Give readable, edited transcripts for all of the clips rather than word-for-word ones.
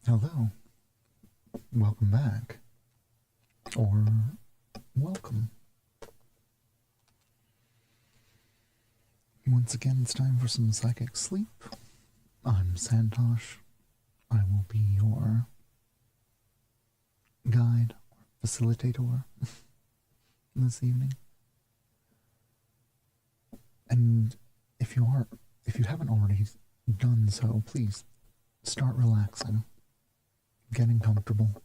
Hello, welcome back, or welcome. Once again, it's time for some psychic sleep. I'm Santosh. I will be your guide or facilitator this evening. And if you haven't already done so, please start relaxing, getting comfortable.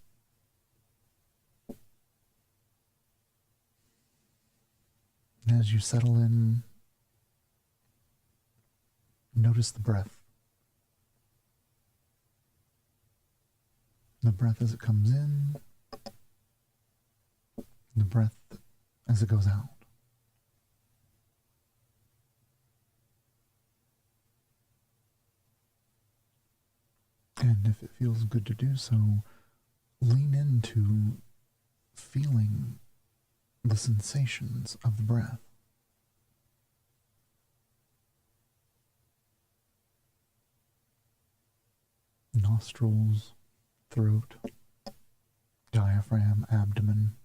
As you settle in, notice the breath. The breath as it comes in, the breath as it goes out. And if it feels good to do so, lean into feeling the sensations of the breath. Nostrils, throat, diaphragm, abdomen.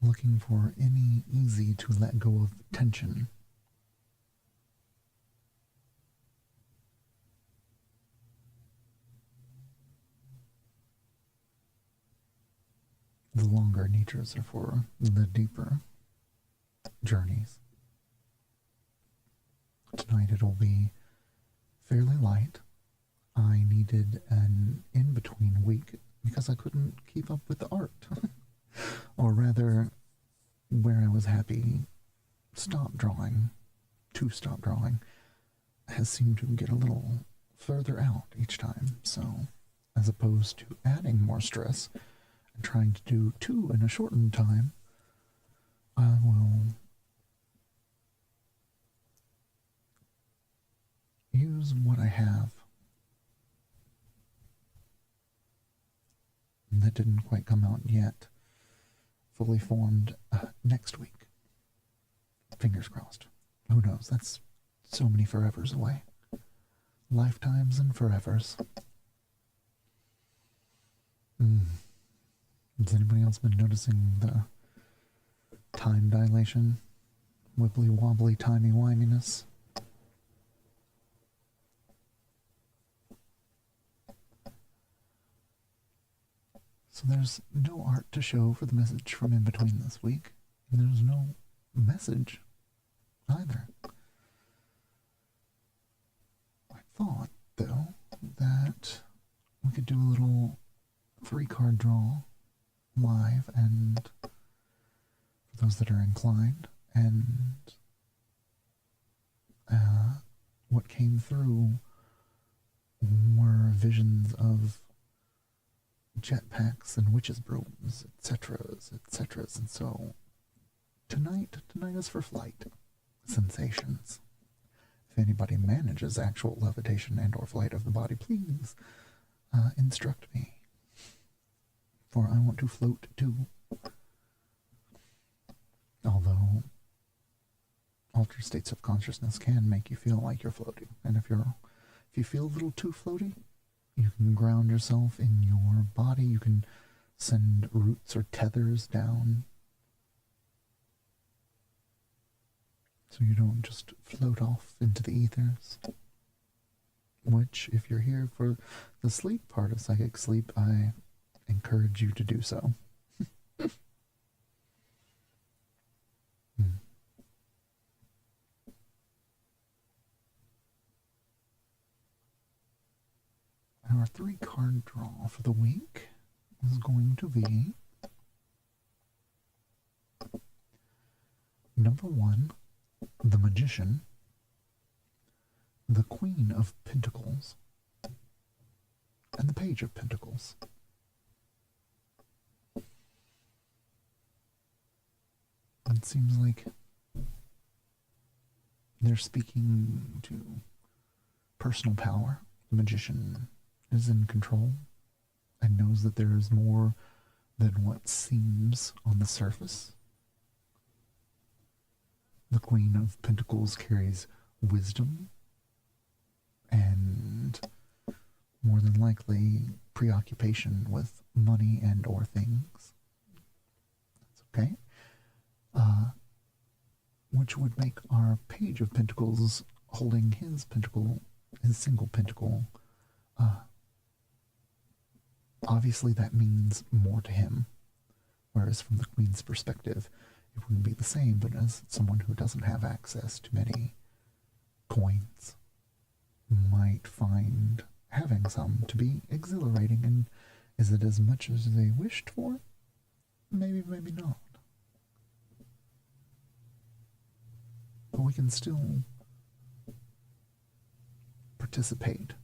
Looking for any easy to let go of tension. The longer natures are for the deeper journeys. Tonight it'll be fairly light. I needed an in-between week because I couldn't keep up with the art. Or rather, where I was happy stop drawing, has seemed to get a little further out each time. So, as opposed to adding more stress and trying to do two in a shortened time, I will use what I have that didn't quite come out yet, fully formed next week. Fingers crossed. Who knows? That's so many forevers away. Lifetimes and forevers. Has anybody else been noticing the time dilation? Wibbly wobbly timey wiminess? So there's no art to show for the message from in between this week. And there's no message either. I thought, though, that we could do a little 3-card draw live, and for those that are inclined, and what came through were visions of jetpacks and witches' brooms, etc., etc. And so tonight is for flight sensations. If anybody manages actual levitation and or flight of the body, please instruct me, for I want to float too. Although altered states of consciousness can make you feel like you're floating, and if you feel a little too floaty, you can ground yourself in your body. You can send roots or tethers down, so you don't just float off into the ethers. Which, if you're here for the sleep part of psychic sleep, I encourage you to do so. Our 3-card draw for the week is going to be number 1, the Magician, the Queen of Pentacles, and the Page of Pentacles. It seems like they're speaking to personal power. The Magician is in control and knows that there is more than what seems on the surface. The Queen of Pentacles carries wisdom and more than likely preoccupation with money and or things. That's okay. Which would make our Page of Pentacles holding his pentacle, his single pentacle, obviously that means more to him. Whereas from the Queen's perspective, it wouldn't be the same, but as someone who doesn't have access to many coins might find having some to be exhilarating. And is it as much as they wished for? Maybe, maybe not. But we can still participate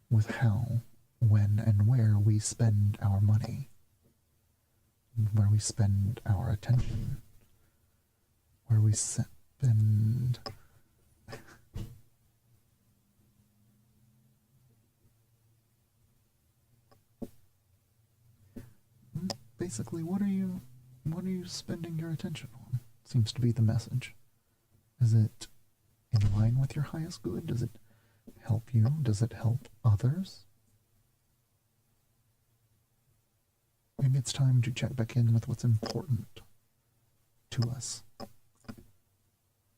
with how, when, and where we spend our money, where we spend our attention, where we spend basically what are you spending your attention on? Seems to be the message. Is it in line with your highest good? Does it help you? Does it help others? Maybe it's time to check back in with what's important to us.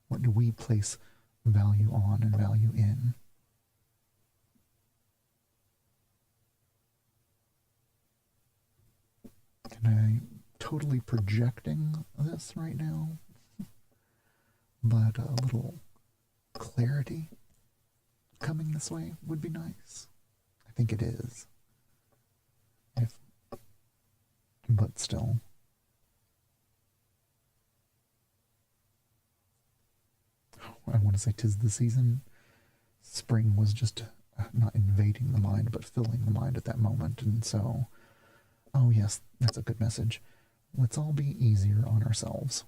What do we place value on and value in? And I'm totally projecting this right now, but a little clarity coming this way would be nice. I think it is. But still. I want to say 'tis the season. Spring was just not invading the mind, but filling the mind at that moment. And so, oh yes, that's a good message. Let's all be easier on ourselves.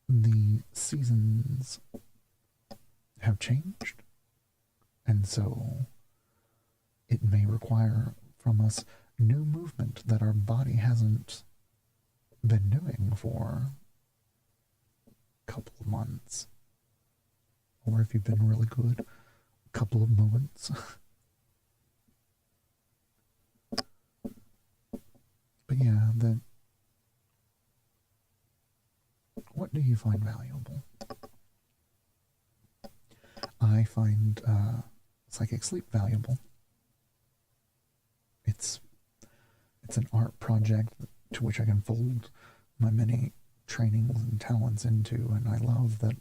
The seasons have changed, and so it may require from us new movement that our body hasn't been doing for a couple of months. Or if you've been really good, a couple of moments. But yeah, what do you find valuable? I find psychic sleep valuable. It's an art project to which I can fold my many trainings and talents into, and I love that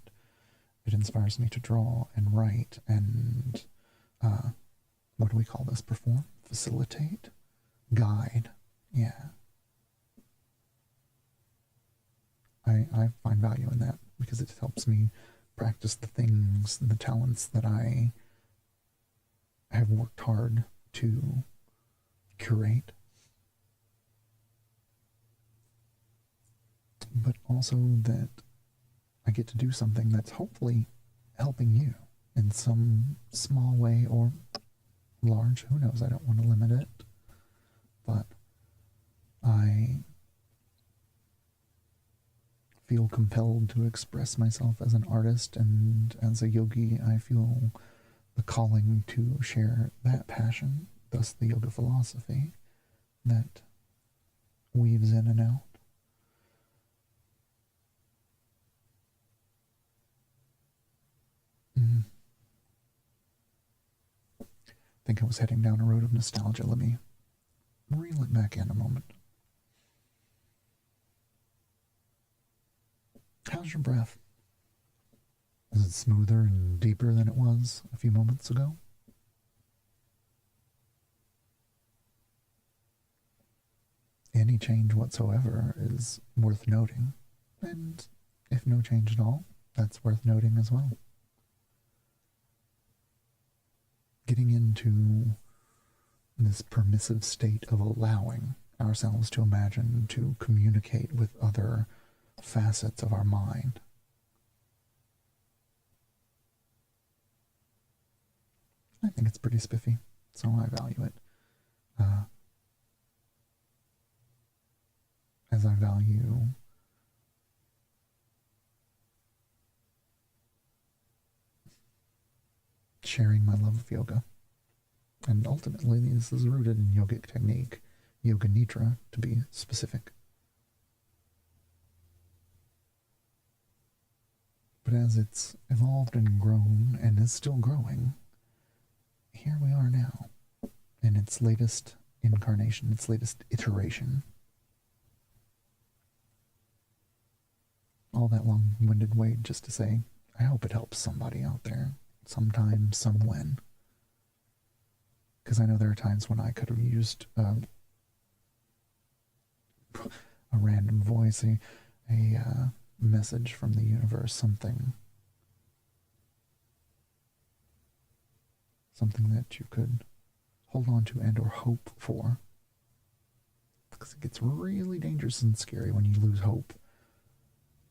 it inspires me to draw and write and, what do we call this? Perform? Facilitate? Guide? Yeah. I find value in that because it helps me practice the things, the talents that I have worked hard to curate. But also that I get to do something that's hopefully helping you in some small way or large. Who knows? I don't want to limit it. But I feel compelled to express myself as an artist, and as a yogi, I feel the calling to share that passion, thus the yoga philosophy that weaves in and out. I think I was heading down a road of nostalgia. Let me reel it back in a moment. How's your breath? Is it smoother and deeper than it was a few moments ago? Any change whatsoever is worth noting, and if no change at all, that's worth noting as well. Getting into this permissive state of allowing ourselves to imagine, to communicate with other facets of our mind. I think it's pretty spiffy, so I value it. As I value sharing my love of yoga. And ultimately, this is rooted in yogic technique, yoga nidra to be specific. But as it's evolved and grown and is still growing, here we are now in its latest incarnation, its latest iteration. All that long-winded way just to say, I hope it helps somebody out there, sometime, somewhen. Because I know there are times when I could have used a random voice, a message from the universe, something that you could hold on to and or hope for. Because it gets really dangerous and scary when you lose hope.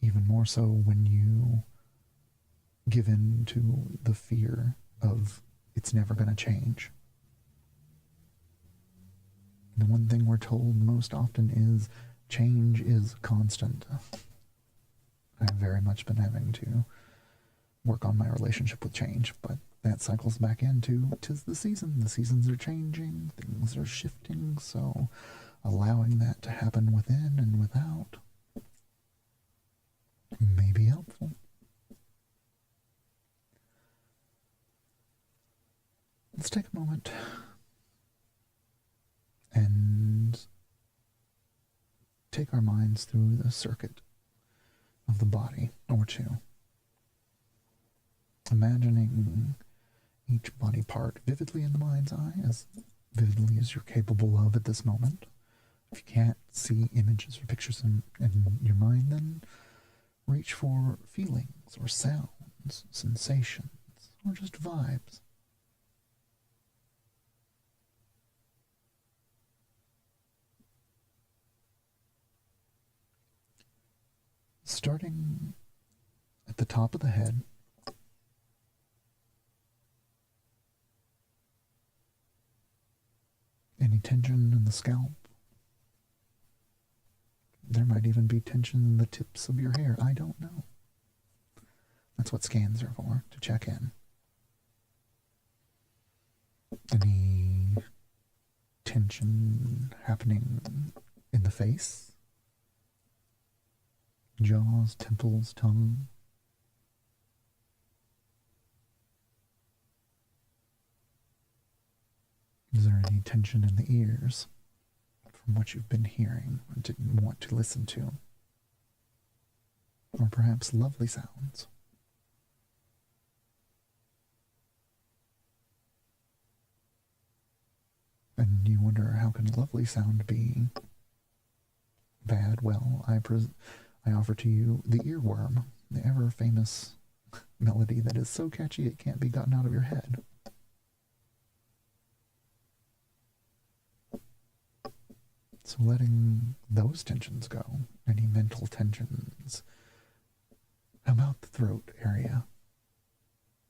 Even more so when you give in to the fear of it's never going to change. The one thing we're told most often is change is constant. I've very much been having to work on my relationship with change, but that cycles back into 'tis the season. The seasons are changing, things are shifting, so allowing that to happen within and without may be helpful. Let's take a moment and take our minds through the circuit of the body or two. Imagining each body part vividly in the mind's eye, as vividly as you're capable of at this moment. If you can't see images or pictures in your mind, then reach for feelings or sounds, sensations, or just vibes. Starting at the top of the head, any tension in the scalp. There might even be tension in the tips of your hair. I don't know. That's what scans are for, to check in. Any tension happening in the face? Jaws, temples, tongue? Is there any tension in the ears from what you've been hearing or didn't want to listen to? Or perhaps lovely sounds? And you wonder, how can lovely sound be bad? Well, I offer to you the earworm, the ever-famous melody that is so catchy it can't be gotten out of your head. So letting those tensions go, any mental tensions. How about the throat area?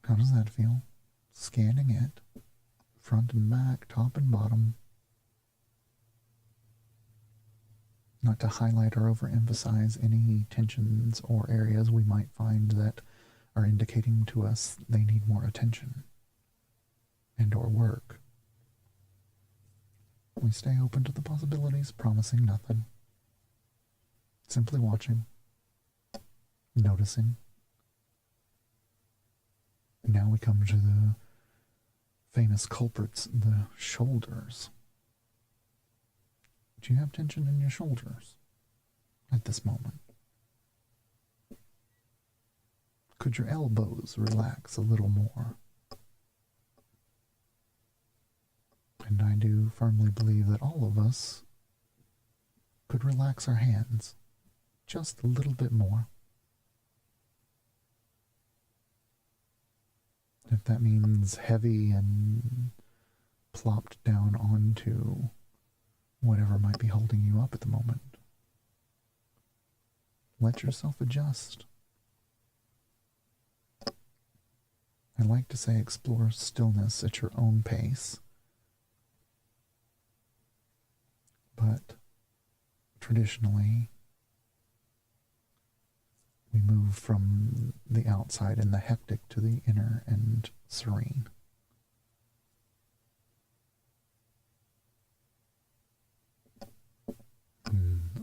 How does that feel? Scanning it, front and back, top and bottom. Not to highlight or overemphasize any tensions or areas we might find that are indicating to us they need more attention and or work. We stay open to the possibilities, promising nothing. Simply watching, noticing. And now we come to the famous culprits, the shoulders. Do you have tension in your shoulders at this moment? Could your elbows relax a little more? And I do firmly believe that all of us could relax our hands just a little bit more. If that means heavy and plopped down onto whatever might be holding you up at the moment, let yourself adjust. I like to say explore stillness at your own pace. But traditionally, we move from the outside and the hectic to the inner and serene.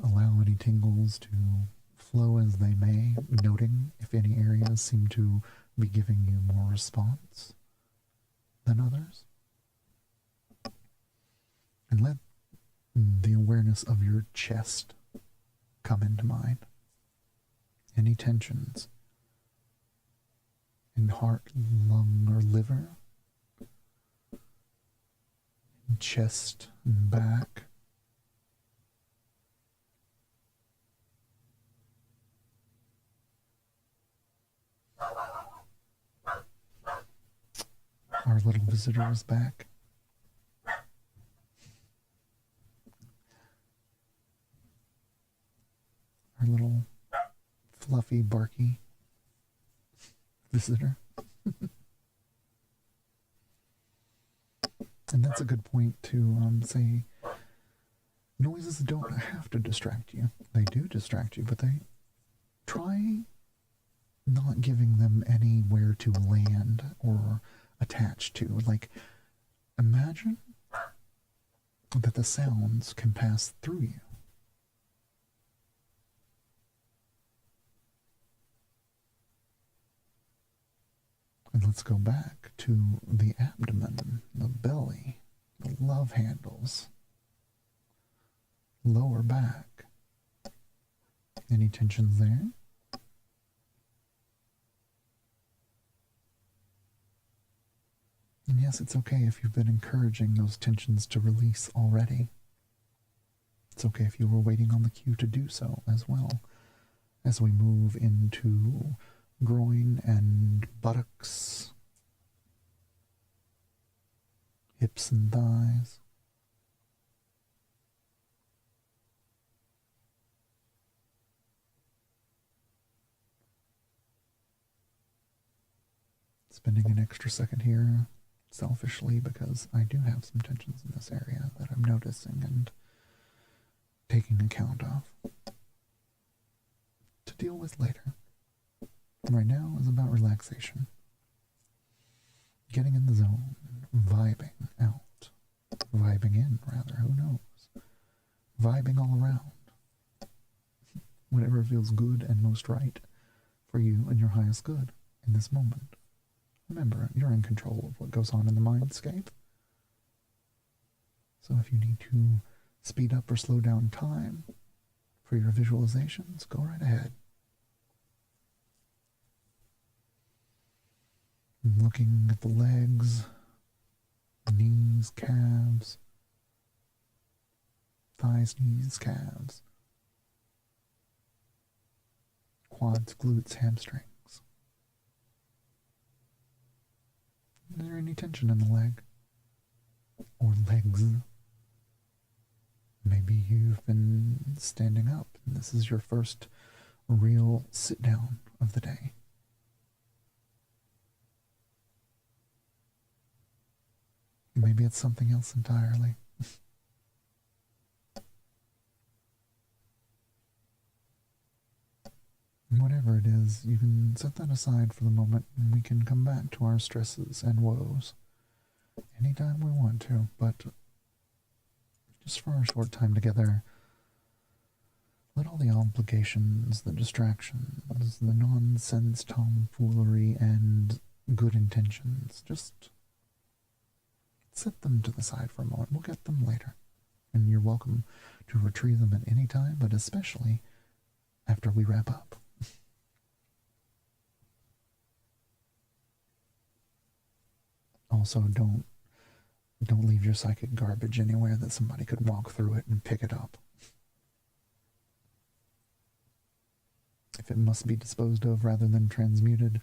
Allow any tingles to flow as they may, noting if any areas seem to be giving you more response than others. And let the awareness of your chest come into mind. Any tensions in heart, lung, or liver, chest and back. Our little visitor is back. Our little fluffy, barky visitor. And that's a good point to say noises don't have to distract you. They do distract you, but they try not giving them anywhere to land or attach to. Like, imagine that the sounds can pass through you. And let's go back to the abdomen, the belly, the love handles, lower back. Any tensions there? And yes, it's okay if you've been encouraging those tensions to release already. It's okay if you were waiting on the cue to do so as well, as we move into groin and buttocks, hips and thighs. Spending an extra second here selfishly because I do have some tensions in this area that I'm noticing and taking account of to deal with later. Right now is about relaxation. Getting in the zone, vibing out, vibing in rather, who knows? Vibing all around. Whatever feels good and most right for you and your highest good in this moment. Remember, you're in control of what goes on in the mindscape. So if you need to speed up or slow down time for your visualizations, go right ahead. Looking at the legs, knees, calves, thighs, knees, calves, quads, glutes, hamstrings. Is there any tension in the leg? Or legs? Maybe you've been standing up and this is your first real sit down of the day. Maybe it's something else entirely. Whatever it is, you can set that aside for the moment and we can come back to our stresses and woes anytime we want to, but just for a short time together, let all the obligations, the distractions, the nonsense, tomfoolery, and good intentions, just set them to the side for a moment. We'll get them later. And you're welcome to retrieve them at any time, but especially after we wrap up. Also, don't leave your psychic garbage anywhere that somebody could walk through it and pick it up. If it must be disposed of rather than transmuted,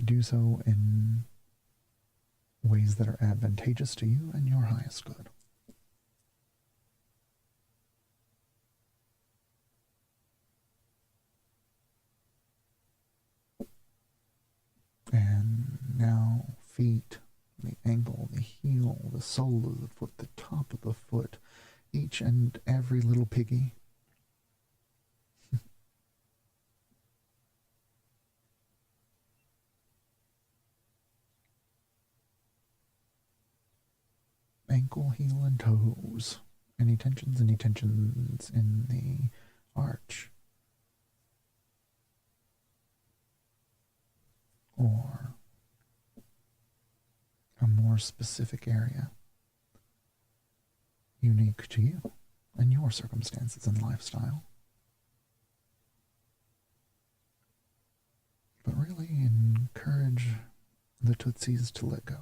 do so in ways that are advantageous to you and your highest good. And now feet, the ankle, the heel, the sole of the foot, the top of the foot, each and every little piggy. ankle, heel, and toes. Any tensions in the arch. Or a more specific area unique to you and your circumstances and lifestyle. But really encourage the Tootsies to let go.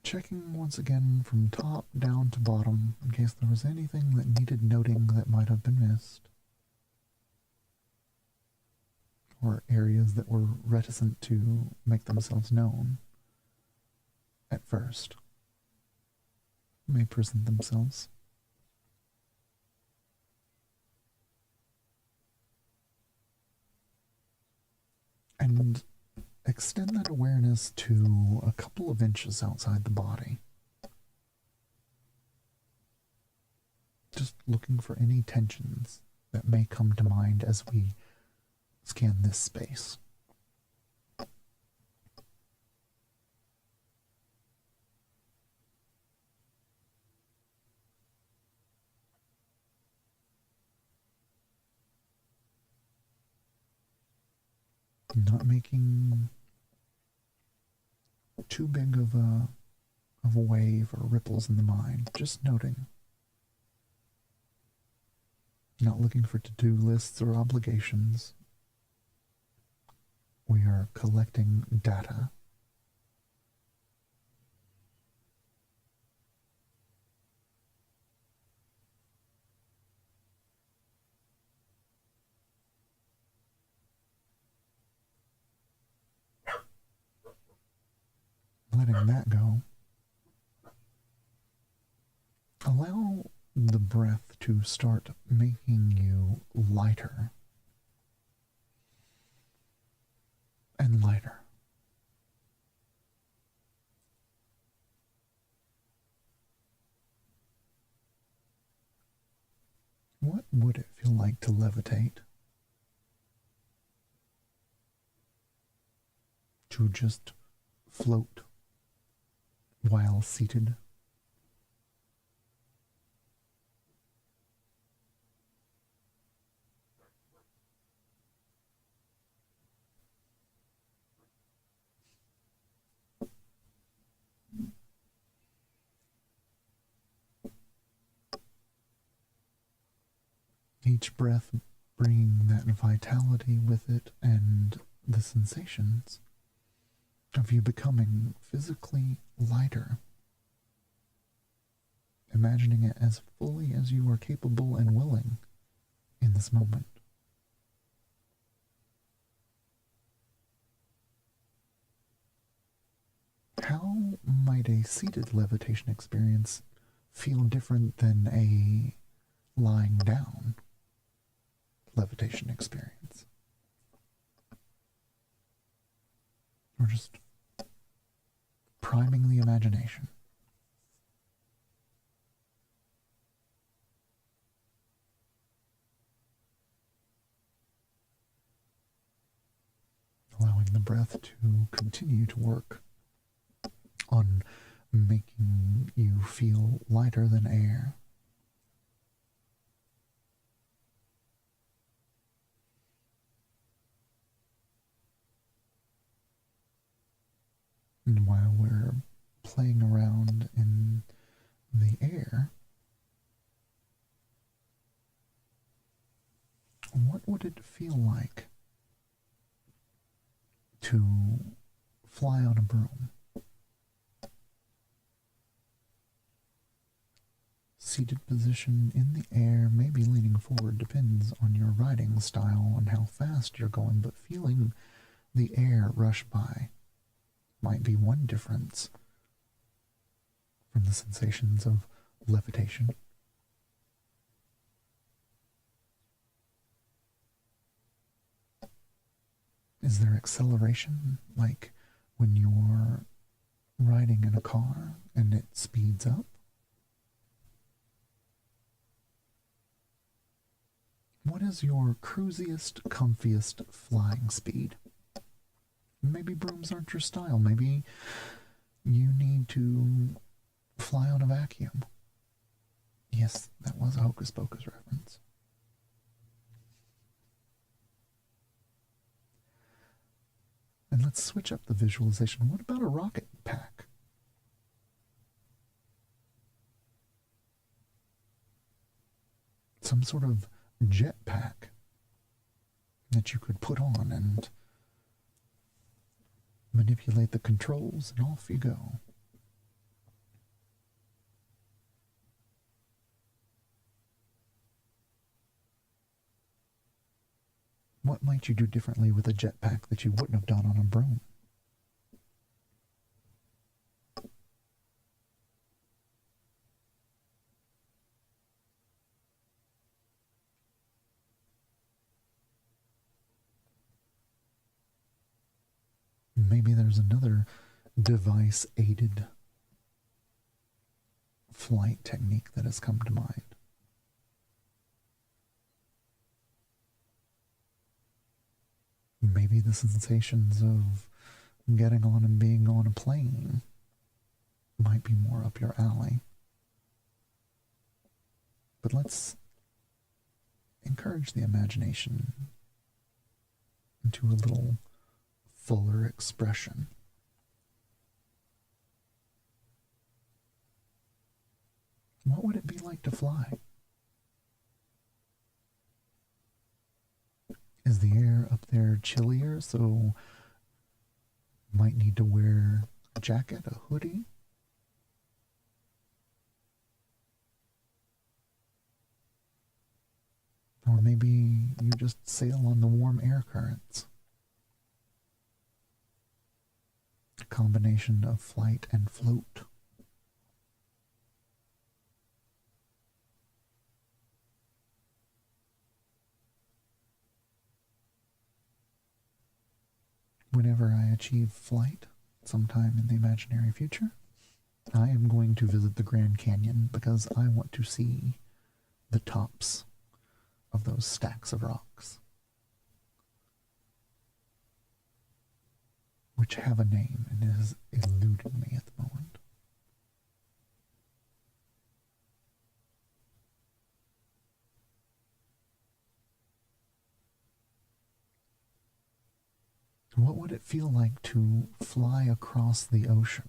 Checking once again from top down to bottom in case there was anything that needed noting that might have been missed. Or areas that were reticent to make themselves known at first may present themselves. And extend that awareness to a couple of inches outside the body. Just looking for any tensions that may come to mind as we scan this space. Not making too big of a wave or ripples in the mind, just noting. Not looking for to-do lists or obligations. We are collecting data. Letting that go. Allow the breath to start making you lighter and lighter. What would it feel like to levitate? To just float while seated? Each breath bringing that vitality with it and the sensations of you becoming physically lighter. Imagining it as fully as you are capable and willing in this moment. How might a seated levitation experience feel different than a lying down levitation experience? Or just priming the imagination. Allowing the breath to continue to work on making you feel lighter than air. And while we're playing around in the air, what would it feel like to fly on a broom? Seated position in the air, maybe leaning forward, depends on your riding style and how fast you're going, but feeling the air rush by might be one difference from the sensations of levitation. Is there acceleration, like when you're riding in a car and it speeds up? What is your cruisiest, comfiest flying speed? Maybe brooms aren't your style. Maybe you need to fly on a vacuum. Yes, that was a Hocus Pocus reference. And let's switch up the visualization. What about a rocket pack? Some sort of jet pack that you could put on and manipulate the controls, and off you go. What might you do differently with a jetpack that you wouldn't have done on a broom? Maybe there's another device-aided flight technique that has come to mind. Maybe the sensations of getting on and being on a plane might be more up your alley. But let's encourage the imagination into a little fuller expression. What would it be like to fly? Is the air up there chillier, so might need to wear a jacket, a hoodie? Or maybe you just sail on the warm air currents. A combination of flight and float. Whenever I achieve flight, sometime in the imaginary future, I am going to visit the Grand Canyon because I want to see the tops of those stacks of rocks, which have a name and is eluding me at the moment. What would it feel like to fly across the ocean?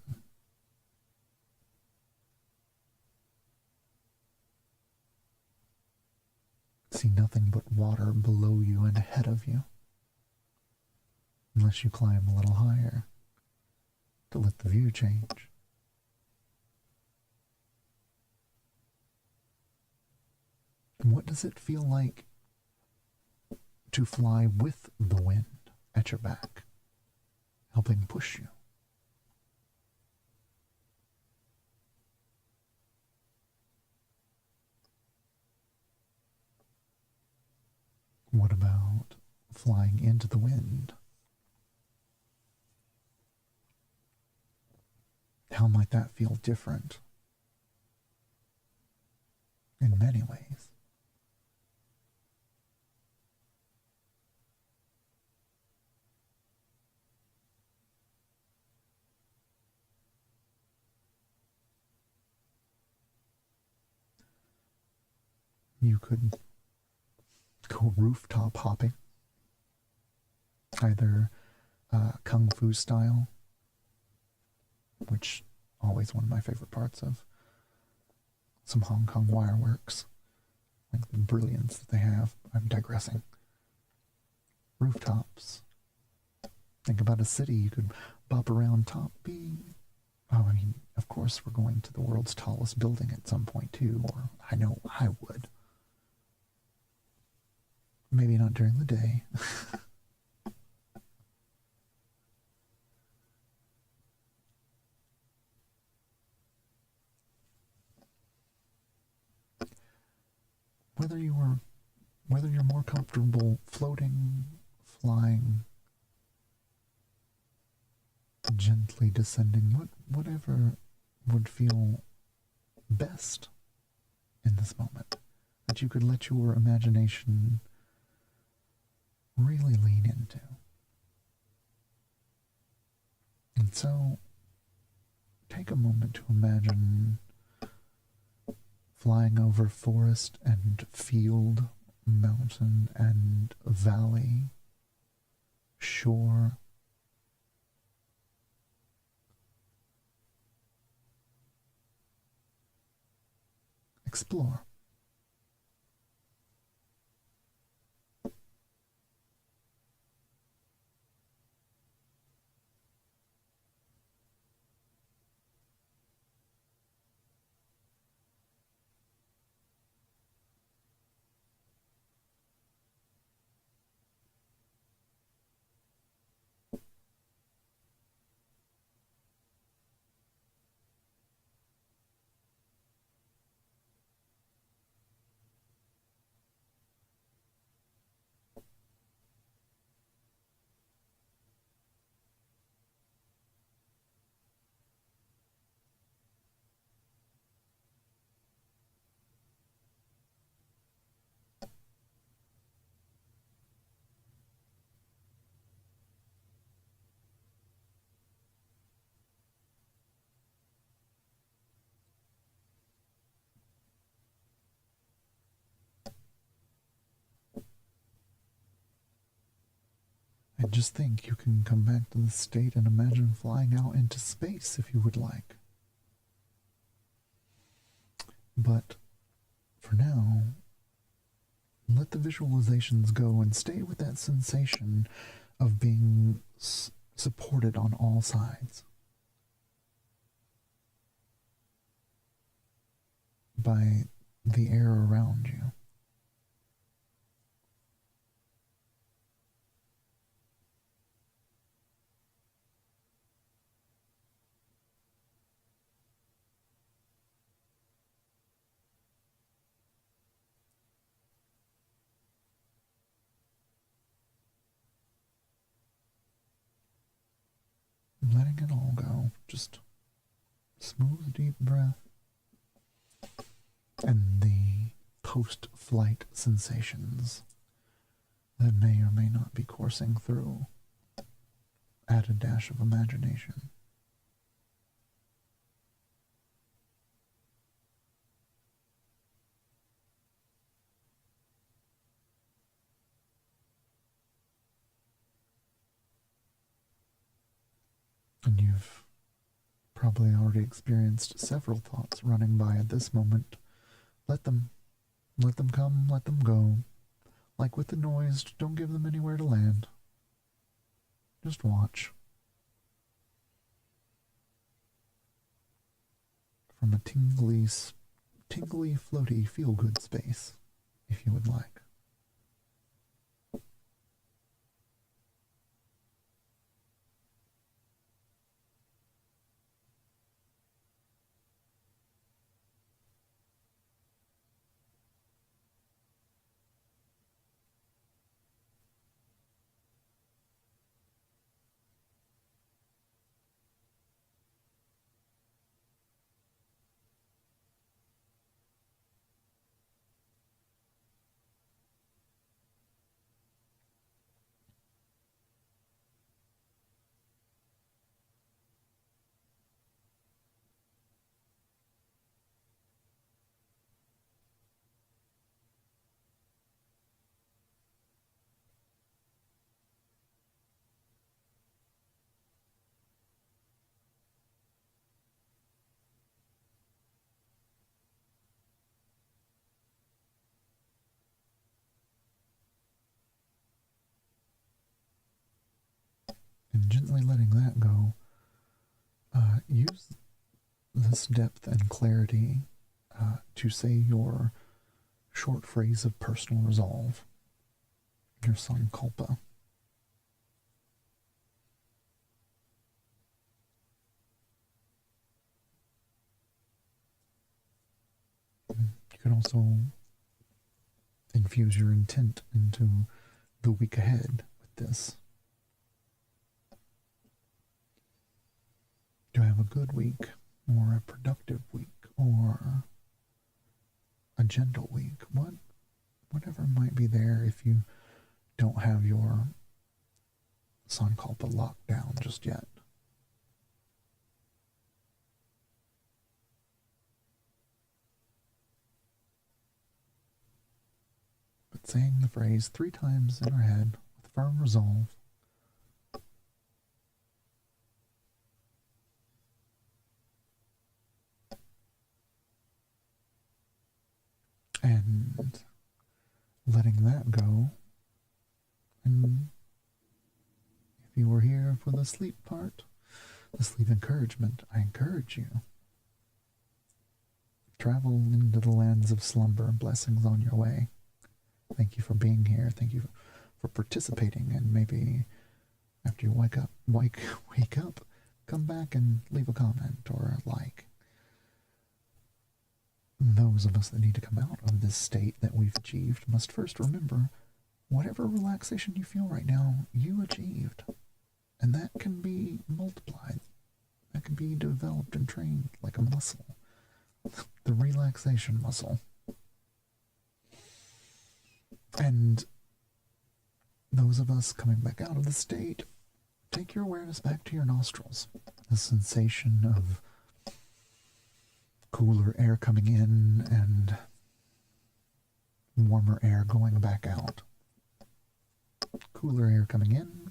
See nothing but water below you and ahead of you, unless you climb a little higher to let the view change. What does it feel like to fly with the wind at your back, helping push you? What about flying into the wind? How might that feel different? In many ways. You could go rooftop hopping, either kung fu style, which always one of my favorite parts of some Hong Kong wireworks, like the brilliance that they have. I'm digressing. Rooftops. Think about a city you could bop around top. I mean, of course we're going to the world's tallest building at some point too, or I know I would. Maybe not during the day. Whether you're more comfortable floating, flying, gently descending, whatever would feel best in this moment. that you could let your imagination really lean into. And so, take a moment to imagine flying over forest and field, mountain and valley, shore. Explore. And just think, you can come back to the state and imagine flying out into space if you would like. But for now, let the visualizations go and stay with that sensation of being supported on all sides by the air around you. Letting it all go. Just smooth, deep breath. And the post-flight sensations that may or may not be coursing through. Add a dash of imagination. And you've probably already experienced several thoughts running by at this moment. Let them come, let them go. Like with the noise, don't give them anywhere to land. Just watch. From a tingly, floaty, feel-good space, if you would like. And gently letting that go, use this depth and clarity to say your short phrase of personal resolve, your sankalpa. You can also infuse your intent into the week ahead with this. To have a good week, or a productive week, or a gentle week. Whatever might be there if you don't have your Sankalpa locked down just yet. But saying the phrase 3 times in our head with firm resolve, and letting that go. And if you were here for the sleep part, the sleep encouragement, I encourage you. Travel into the lands of slumber and blessings on your way. Thank you for being here. Thank you for participating, and maybe after you wake up, come back and leave a comment or a like. Those of us that need to come out of this state that we've achieved must first remember whatever relaxation you feel right now, you achieved. And that can be multiplied. That can be developed and trained like a muscle. The relaxation muscle. And those of us coming back out of the state, take your awareness back to your nostrils. The sensation of cooler air coming in and warmer air going back out. Cooler air coming in,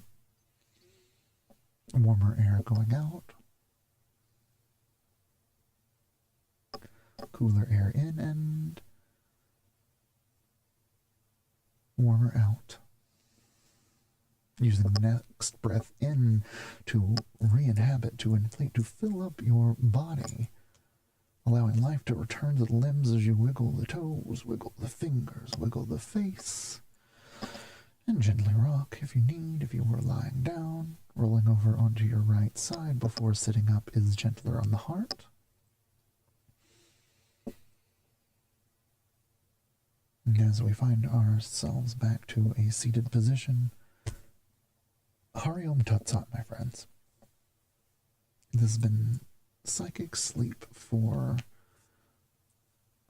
warmer air going out. Cooler air in and warmer out. Using the next breath in to re-inhabit, to inflate, to fill up your body. Allowing life to return to the limbs as you wiggle the toes, wiggle the fingers, wiggle the face. And gently rock if you need. If you were lying down, rolling over onto your right side before sitting up is gentler on the heart. And as we find ourselves back to a seated position, Hari Om Tat Sat, my friends. This has been psychic sleep for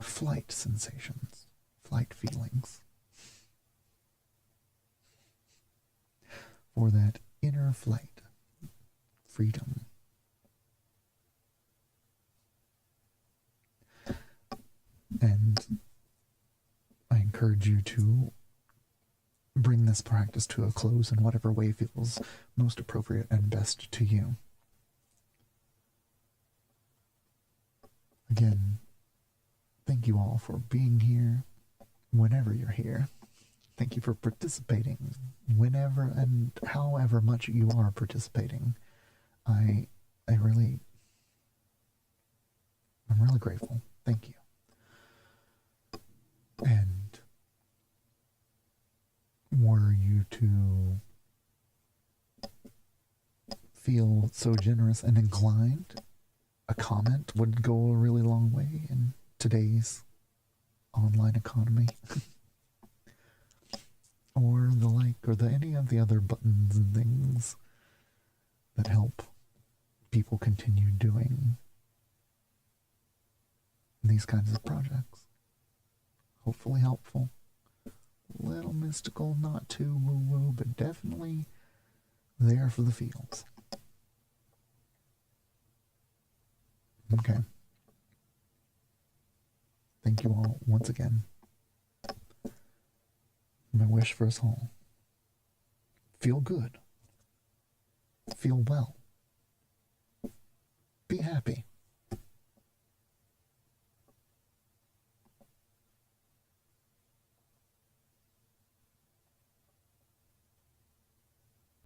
flight sensations, flight feelings, for that inner flight, freedom. And I encourage you to bring this practice to a close in whatever way feels most appropriate and best to you. Again, thank you all for being here whenever you're here. Thank you for participating whenever and however much you are participating. I'm really grateful. Thank you. And were you to feel so generous and inclined, a comment would go a really long way in today's online economy. Or the like, or any of the other buttons and things that help people continue doing these kinds of projects. Hopefully helpful. A little mystical, not too woo-woo, but definitely there for the feels. Okay. Thank you all once again. My wish for us all. Feel good. Feel well. Be happy.